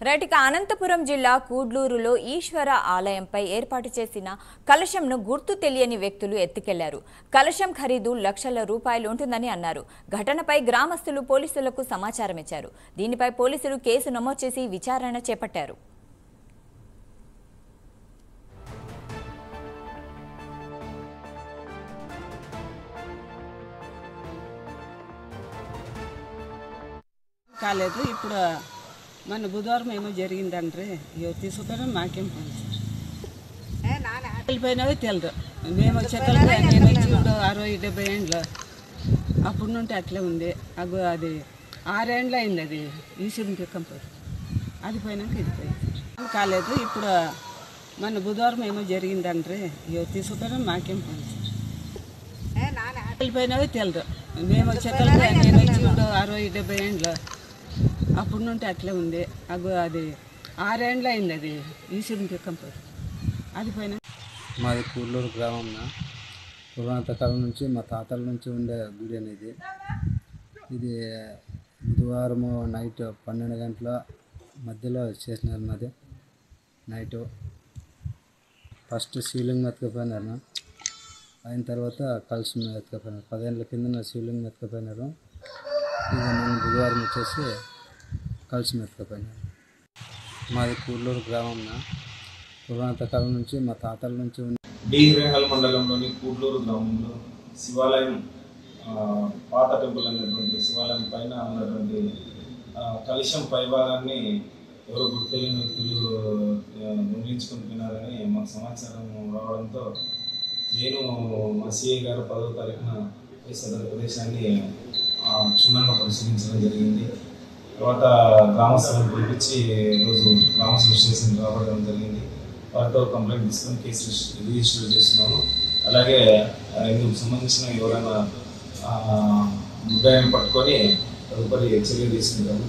Right Anantapuram జిల్లా కూడ్లూరులో ఈశ్వర ఆలయంపై ఏర్పాటు చేసిన కలశంను గుర్తు తెలియని వ్యక్తులు ఎత్తుకెళ్లారు. కలశం ఖరీదు లక్షల రూపాయలు ఉంటుందని అన్నారు. ఘటనపై గ్రామస్తులు పోలీసులకు సమాచారం ఇచ్చారు. దీనిపై పోలీసులు కేసు నమోదు చేసి విచారణ చేపట్టారు. కాలేదు. ఇప్పుడు మన బుధవారం ఏమో జరిగిందంటే తీసుకుపోయినా మాకేం పని వెళ్ళిపోయినవి తెలియదు. మేము చెక్కలు నేను వచ్చి 60-70 ఏండ్లు అప్పుడు నుండి అట్లే ఉంది. అది 6 ఏండ్లు అయింది. అది ఈశ్వరుని కంపూర్ అది పోయినాక ఇది పోయింది కాలేదు. ఇప్పుడు మన బుధవారం ఏమో జరిగిందంటే తీసుకుపోయినా మాకేం పని వెళ్ళిపోయినవి తెలియదు. మేము చెక్కలు నేను వచ్చి 60-70 ఏండ్లు అప్పుడు నుండి అట్లే ఉంది. అది 6 ఏండ్లు అయింది. అది ఈశ్వరుని కంపూర్ అది పోయినా. మాది కూడ్లూరు గ్రామం. పురాతన కాలం నుంచి మా తాతల నుంచి ఉండే గుడి అనేది. ఇది బుధవారం నైట్ 12 గంటల మధ్యలో చేసినారు. మాది నైటు ఫస్ట్ శివలింగం ఎత్తుకుపోయినారు. అయిన తర్వాత కలశం ఎత్తుకుపోయినారు. 10 ఏళ్ళ కింద శివలింగం ఎత్తుకుపోయినారు. ఇది మన బుధవారం వచ్చేసి కలశం ఎత్తుకుపోయినారు. మాది కూడ్లూరు గ్రామం. పురాతన కాలం నుంచి మా తాతల నుంచి డి రేహల్ మండలంలోని కూడ్లూరు గ్రామంలో శివాలయం పాత టెంపుల్ అనేటువంటి శివాలయం పైన ఉన్నటువంటి కలశం పైభాగాన్ని ఎవరో గుర్తెలియని వ్యక్తులు దొంగిలించుకుంటున్నారని మాకు సమాచారం రావడంతో నేను మా సిఐ గారు 10వ తారీఖున సదరు ప్రదేశాన్ని క్షుణ్ణంగా పరిశీలించడం జరిగింది. తర్వాత గ్రామస్తులను పిలిపించి ఈరోజు గ్రామస్తుల స్టేషన్ రావడం జరిగింది. వారితో కంప్లైంట్ తీసుకొని కేసు రిజిస్టర్ చేస్తున్నాము. అలాగే ఇందుకు సంబంధించిన ఎవరైనా ముద్దాయిని పట్టుకొని తదుపరి చర్యలు తీసుకుంటాము.